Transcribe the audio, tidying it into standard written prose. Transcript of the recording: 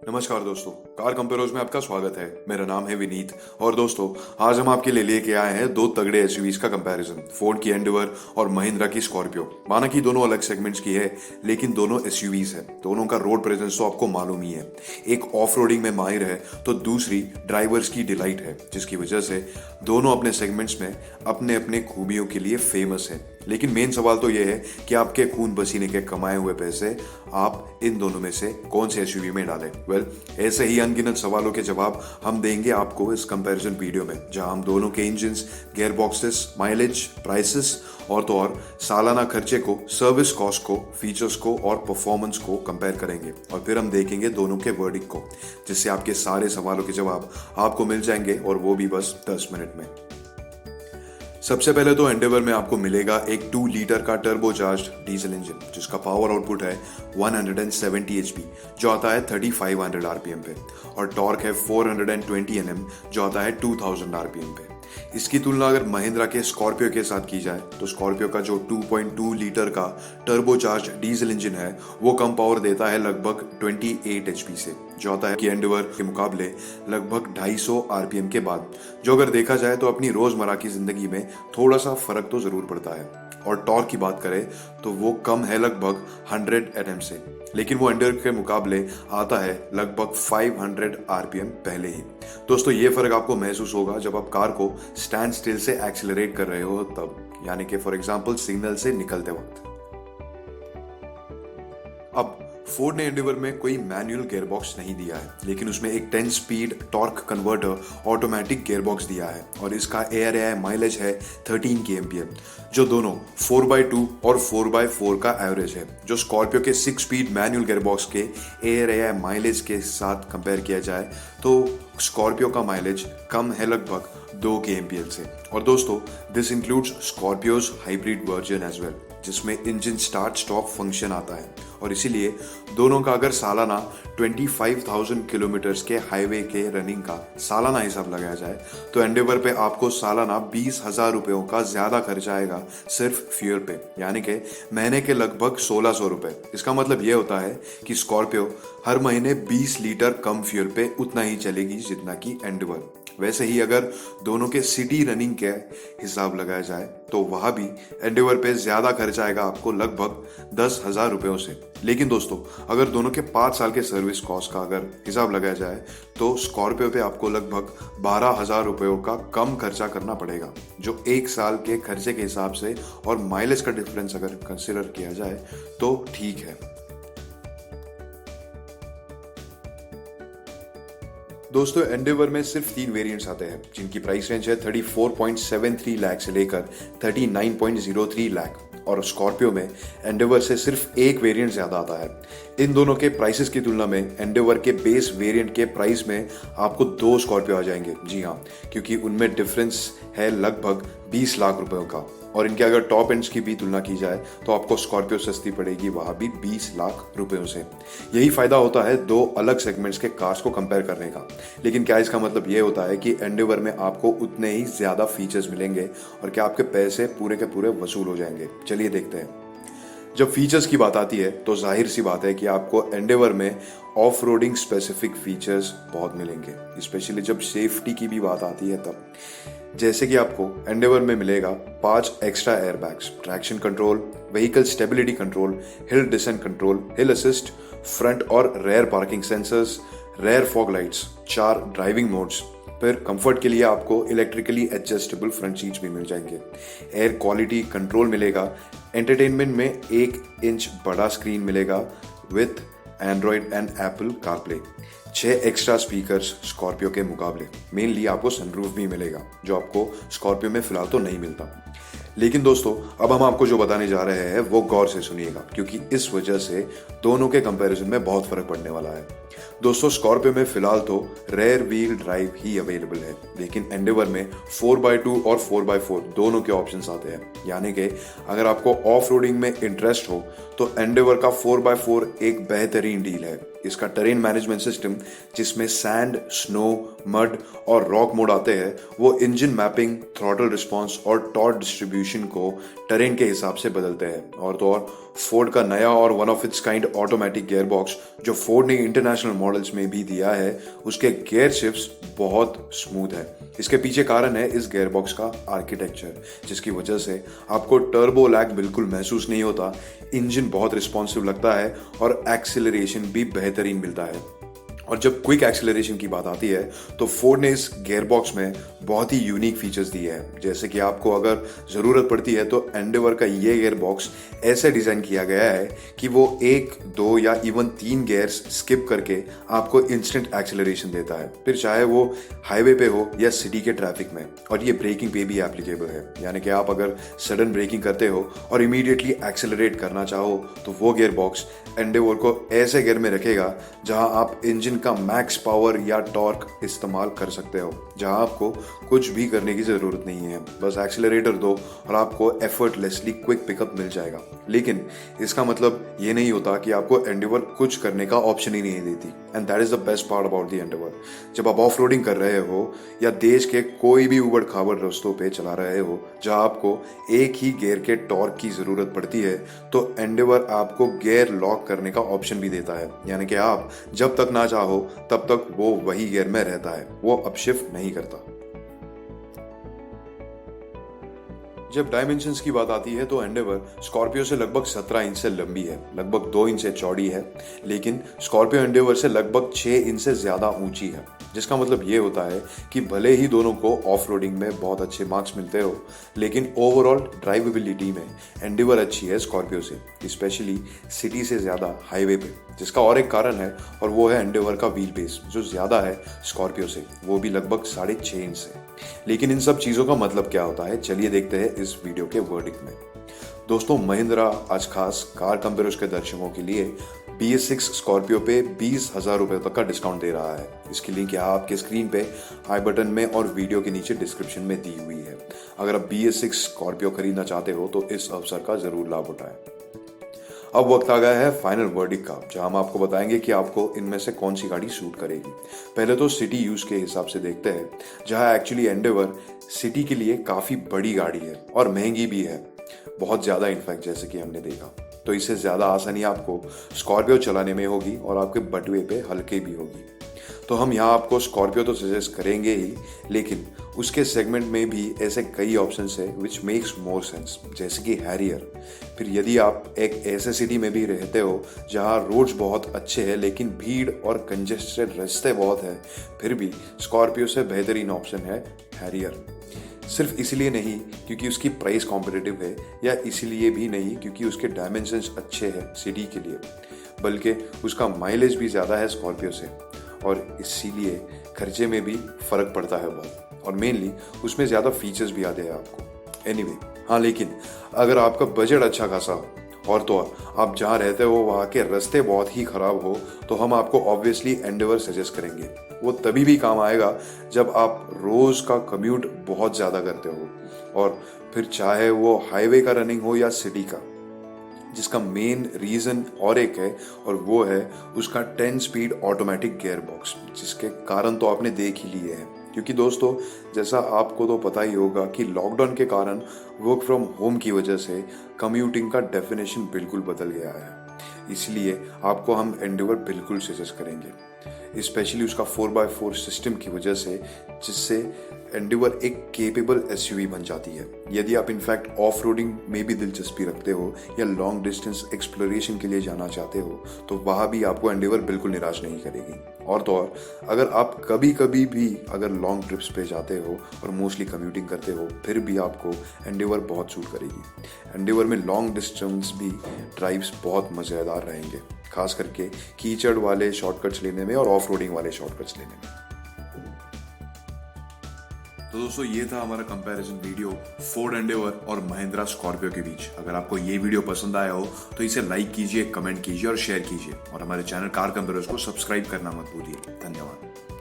नमस्कार दोस्तों, कार कंपेरोज में आपका स्वागत है। मेरा नाम है विनीत और दोस्तों आज हम आपके लिए लेके आए हैं दो तगड़े एसयूवीज का कंपैरिजन, फोर्ड की एंडेवर और महिंद्रा की स्कॉर्पियो। माना कि दोनों अलग सेगमेंट्स की है लेकिन दोनों एसयूवीज है। दोनों का रोड प्रेजेंस तो आपको मालूम ही है। एक ऑफ रोडिंग में माहिर है तो दूसरी ड्राइवर्स की डिलाइट है, जिसकी वजह से दोनों अपने सेगमेंट्स में अपने अपने खूबियों के लिए फेमस है। लेकिन मेन सवाल तो यह है कि आपके खून पसीने के कमाए हुए पैसे आप इन दोनों में से कौन से एसयूवी में डालें। ऐसे ही अनगिनत सवालों के जवाब हम देंगे आपको इस कंपैरिजन वीडियो में, जहां हम दोनों के engines, gear boxes, mileage, prices और तो और सालाना खर्चे को, सर्विस कॉस्ट को, फीचर्स को और परफॉर्मेंस को कंपेयर करेंगे। और फिर हम देखेंगे दोनों के वर्डिक्ट को, जिससे आपके सारे सवालों के जवाब आपको मिल जाएंगे, और वो भी बस 10 मिनट में। सबसे पहले तो एंडेवर में आपको मिलेगा एक 2 लीटर का टर्बोचार्ज्ड डीजल इंजन, जिसका पावर आउटपुट है 170 एचपी, जो आता है 3500 आरपीएम पे, और टॉर्क है 420 एनएम, जो आता है 2000 आरपीएम पे। इसकी तुलना अगर महिंद्रा के स्कॉर्पियो के साथ की जाए तो स्कॉर्पियो का जो 2.2 लीटर का टर्बोचार्ज डीजल इंजन है वो कम पावर देता है लगभग 28 एचपी से, जो आता है कि एंडेवर के मुकाबले लगभग 250 आरपीएम के बाद, जो अगर देखा जाए तो अपनी रोजमर्रा की जिंदगी में थोड़ा सा फर्क तो जरूर पड़ता है। और टॉर्क की बात करें तो वो कम है लगभग 100 एनएम से, लेकिन वो एंडेवर के मुकाबले आता है लगभग 500 आरपीएम पहले ही। दोस्तों ये फर्क आपको महसूस होगा जब आप कार को स्टैंड स्टिल से एक्सेलरेट कर रहे हो तब, यानी कि फॉर एग्जांपल सिग्नल से निकलते वक्त। अब फोर्ड ने एंडेवर में कोई मैनुअल गियरबॉक्स नहीं दिया है, लेकिन उसमें एक 10 speed torque converter automatic gearbox दिया है, और इसका ARAI माइलेज है 13 kmpm, जो दोनों 4x2 और 4x4 का एवरेज है। जो स्कॉर्पियो के 6 स्पीड मैनुअल गियरबॉक्स के ARAI माइलेज के साथ कंपेयर किया जाए तो स्कॉर्पियो का माइलेज कम है लगभग 2 kmpl से। और दोस्तों this includes Scorpio's hybrid version as well, जिसमें इंजन स्टार्ट स्टॉप फंक्शन आता है, और इसीलिए दोनों का अगर सालाना 25,000 किलोमीटर्स के हाईवे के रनिंग का सालाना हिसाब लगाया जाए तो एंडेवर पे आपको सालाना 20,000 रुपयों का ज्यादा खर्च आएगा सिर्फ फ्यूल पे, यानी कि महीने के लगभग 1,600 रुपए। इसका मतलब ये होता है कि स्कॉर्पियो हर महीने 20 लीटर कम फ्यूल पे उतना ही चलेगी जितना कि एंडेवर। वैसे ही अगर दोनों के सिटी रनिंग के हिसाब लगाया जाए तो वहां भी एंडेवर पे ज्यादा खर्च आएगा आपको लगभग 10,000 रुपयों से। लेकिन दोस्तों अगर दोनों के 5 साल के सर्विस कॉस्ट का अगर हिसाब लगाया जाए तो स्कॉर्पियो पे आपको लगभग 12,000 रुपयों का कम खर्चा करना पड़ेगा, जो 1 साल के खर्चे के हिसाब से और माइलेज का डिफरेंस अगर कंसिडर किया जाए तो ठीक है। दोस्तों एंडेवर में सिर्फ 3 वेरिएंट्स आते हैं, जिनकी प्राइस रेंज है 34.73 लाख से लेकर 39.03 लाख, और स्कॉर्पियो में एंडेवर से सिर्फ एक वेरिएंट ज्यादा आता है। इन दोनों के प्राइसेस की तुलना में एंडेवर के बेस वेरिएंट के प्राइस में आपको 2 स्कॉर्पियो आ जाएंगे। जी हाँ, क्योंकि उनमें डिफरेंस है लगभग 20 लाख रुपयों का। और इनके अगर टॉप एंड्स की भी तुलना की जाए तो आपको स्कॉर्पियो सस्ती पड़ेगी, वहां भी 20 लाख रुपयों से। यही फायदा होता है 2 अलग सेगमेंट्स के कार्स को कंपेयर करने का। लेकिन क्या इसका मतलब ये होता है कि एंडेवर में आपको उतने ही ज्यादा फीचर्स मिलेंगे और क्या आपके पैसे पूरे के पूरे वसूल हो जाएंगे? चलिए देखते हैं। जब फीचर्स की बात आती है तो जाहिर सी बात है कि आपको एंडेवर में ऑफ रोडिंग स्पेसिफिक फीचर्स बहुत मिलेंगे, स्पेशली जब सेफ्टी की भी बात आती है तब। जैसे कि आपको एंडेवर में मिलेगा 5 extra airbags, traction control, vehicle stability control, hill descent control, hill assist, front और rear parking sensors, rear fog lights, 4 driving modes. फिर कंफर्ट के लिए आपको इलेक्ट्रिकली एडजस्टेबल फ्रंट सीट्स भी मिल जाएंगे, एयर क्वालिटी कंट्रोल मिलेगा, एंटरटेनमेंट में 1 इंच बड़ा स्क्रीन मिलेगा with Android and Apple CarPlay, 6 extra speakers Scorpio के मुकाबले, मेनली आपको सनरूफ भी मिलेगा, जो आपको स्कॉर्पियो में फिलहाल तो नहीं मिलता। लेकिन दोस्तों अब हम आपको जो बताने जा रहे हैं वो गौर से सुनिएगा, क्योंकि इस वजह से दोनों के कंपैरिजन में बहुत फर्क पड़ने वाला है। दोस्तों स्कॉर्पियो में फिलहाल तो रेयर व्हील ड्राइव ही अवेलेबल है, लेकिन एंडेवर में 4x2 और 4x4 दोनों के ऑप्शंस आते हैं। यानी कि अगर आपको ऑफ रोडिंग में इंटरेस्ट हो तो एंडेवर का 4x4 एक बेहतरीन डील है। इसका टेरेन मैनेजमेंट सिस्टम, जिसमें सैंड, स्नो, मड और रॉक मोड आते हैं, वो इंजन मैपिंग, थ्रॉटल रिस्पॉन्स और टॉर्क डिस्ट्रीब्यूशन को टेरेन के हिसाब से बदलते हैं, और तो और फोर्ड का नया और one of its kind automatic gear box जो फोर्ड ने इंटरनेशनल मॉडल्स में भी दिया है, उसके गियर शिफ्ट्स बहुत स्मूथ है। इसके पीछे कारण है इस गियर बॉक्स का आर्किटेक्चर, जिसकी वजह से आपको टर्बो लैग बिल्कुल महसूस नहीं होता, इंजन बहुत रिस्पॉन्सिव लगता है और एक्सेलरेशन भी बेहतरीन मिलता है। और जब क्विक एक्सेलरेशन की बात आती है तो फोर्ड ने इस गियर बॉक्स में बहुत ही यूनिक फीचर्स दिए हैं। जैसे कि आपको अगर ज़रूरत पड़ती है तो एंडेवर का ये गियर बॉक्स ऐसे डिज़ाइन किया गया है कि वो 1, 2 या इवन 3 गियर्स स्किप करके आपको इंस्टेंट एक्सेलरेशन देता है, फिर चाहे वो हाईवे पे हो या सिटी के ट्रैफिक में। और ये ब्रेकिंग पे भी एप्लीकेबल है, यानी कि आप अगर सडन ब्रेकिंग करते हो और इमीडिएटली एक्सेलरेट करना चाहो तो वो गियर बॉक्स एंडेवर को ऐसे गियर में रखेगा जहां आप इंजन का मैक्स पावर या टॉर्क इस्तेमाल कर सकते हो, जहां आपको कुछ भी करने की जरूरत नहीं है, बस एक्सेलरेटर दो और आपको एफर्टलेसली क्विक पिकअप मिल जाएगा। लेकिन इसका मतलब ये नहीं होता कि आपको एंडेवर कुछ करने का ऑप्शन ही नहीं देती, and that is the best part about the Endeavour. जब आप ऑफ रोडिंग कर रहे हो या देश के कोई भी उबड़ खाबड़ रास्तों पे चला रहे हो जहां आपको एक ही गियर के टॉर्क की जरूरत पड़ती है, तो एंडेवर आपको गियर लॉक करने का ऑप्शन भी देता है, यानी कि आप जब तक ना चाहो तब तक वो वही गियर में रहता है, वो अपशिफ्ट नहीं करता। जब डायमेंशंस की बात आती है तो एंडेवर स्कॉर्पियो से लगभग 17 इंच से लंबी है, लगभग 2 इंच से चौड़ी है, लेकिन स्कॉर्पियो एंडेवर से लगभग 6 इंच से ज्यादा ऊंची है। जिसका मतलब ये होता है कि भले ही दोनों को ऑफ रोडिंग में बहुत अच्छे मार्क्स मिलते हो, लेकिन ओवरऑल ड्राइवेबिलिटी में एंडेवर अच्छी है स्कॉर्पियो से, स्पेशली सिटी से ज्यादा हाईवे पे। जिसका और एक कारण है और वो है एंडेवर का व्हील बेस जो ज्यादा है स्कॉर्पियो से, वो भी लगभग 6.5 इंच से। लेकिन इन सब चीजों का मतलब क्या होता है, चलिए देखते हैं इस वीडियो के वर्डिक्ट में। दोस्तों, महिंद्रा आज खास कार कंपेयर्स के दर्शकों के लिए BS6 स्कॉर्पियो पे 20,000 रुपए तक का डिस्काउंट दे रहा है। इसकी लिंक यहाँ आपके स्क्रीन पे आई बटन में और वीडियो के नीचे डिस्क्रिप्शन में दी हुई है। अगर आप BS6 स्कॉर्पियो खरीदना चाहते हो तो इस अवसर का जरूर लाभ उठाएं। अब वक्त आ गया है फाइनल वर्डिक्ट का, जहां हम आपको बताएंगे कि आपको इनमें से कौन सी गाड़ी सूट करेगी। पहले तो सिटी यूज के हिसाब से देखते हैं, जहां एक्चुअली एंडेवर सिटी के लिए काफी बड़ी गाड़ी है और महंगी भी है, बहुत ज्यादा इनफैक्ट, जैसे कि हमने देखा। तो इससे ज्यादा आसानी आपको स्कॉर्पियो चलाने में होगी और आपके बटुए पे हल्के भी होगी। तो हम यहाँ आपको स्कॉर्पियो तो सजेस्ट करेंगे ही, लेकिन उसके सेगमेंट में भी ऐसे कई ऑप्शंस है विच मेक्स मोर सेंस, जैसे कि हैरियर। फिर यदि आप एक ऐसे सिटी में भी रहते हो जहाँ रोड्स बहुत अच्छे हैं लेकिन भीड़ और कंजेस्टेड रास्ते बहुत है, फिर भी स्कॉर्पियो से बेहतरीन ऑप्शन है हैरियर। सिर्फ इसलिए नहीं क्योंकि उसकी प्राइस कॉम्पिटिटिव है, या इसलिए भी नहीं क्योंकि उसके डायमेंशंस अच्छे हैं सिटी के लिए, बल्कि उसका माइलेज भी ज़्यादा है स्कॉर्पियो से, और इसीलिए खर्चे में भी फ़र्क पड़ता है बहुत, और मेनली उसमें ज़्यादा फीचर्स भी आते हैं आपको। एनीवे, हाँ, लेकिन अगर आपका बजट अच्छा खासा हो और तो आप जहाँ रहते हो वहाँ के रास्ते बहुत ही ख़राब हो, तो हम आपको ऑब्वियसली एंडेवर सजेस्ट करेंगे। वो तभी भी काम आएगा जब आप रोज़ का कम्यूट बहुत ज़्यादा करते हो, और फिर चाहे वो हाईवे का रनिंग हो या सिटी का, जिसका मेन रीज़न और एक है, और वो है उसका 10 स्पीड ऑटोमेटिक गियर बॉक्स, जिसके कारण तो आपने देख ही लिए हैं। क्योंकि दोस्तों, जैसा आपको तो पता ही होगा कि लॉकडाउन के कारण वर्क फ्रॉम होम की वजह से कम्यूटिंग का डेफिनेशन बिल्कुल बदल गया है। इसलिए आपको हम एंडेवर बिल्कुल सजेस्ट करेंगे, स्पेशली उसका 4x4 सिस्टम की वजह से, जिससे एंडेवर एक केपेबल SUV बन जाती है। यदि आप इनफैक्ट ऑफ रोडिंग में भी दिलचस्पी रखते हो या लॉन्ग डिस्टेंस एक्सप्लोरेशन के लिए जाना चाहते हो, तो वहाँ भी आपको एंडेवर बिल्कुल निराश नहीं करेगी। और तो और, अगर आप कभी कभी भी अगर लॉन्ग ट्रिप्स पे जाते हो और मोस्टली कम्यूटिंग करते हो, फिर भी आपको एंडेवर बहुत सूट करेगी। एंडेवर में लॉन्ग डिस्टेंस भी ड्राइव्स बहुत मज़ेदार रहेंगे, खास करके कीचड़ वाले शॉर्टकट्स लेने में और ऑफ रोडिंग वाले शॉर्टकट्स लेने में। तो दोस्तों, ये था हमारा कंपैरिजन वीडियो फोर्ड एंडेवर और महिंद्रा स्कॉर्पियो के बीच। अगर आपको ये वीडियो पसंद आया हो तो इसे लाइक कीजिए, कमेंट कीजिए और शेयर कीजिए, और हमारे चैनल कार कंपेयर्स को सब्सक्राइब करना मत भूलिए। धन्यवाद।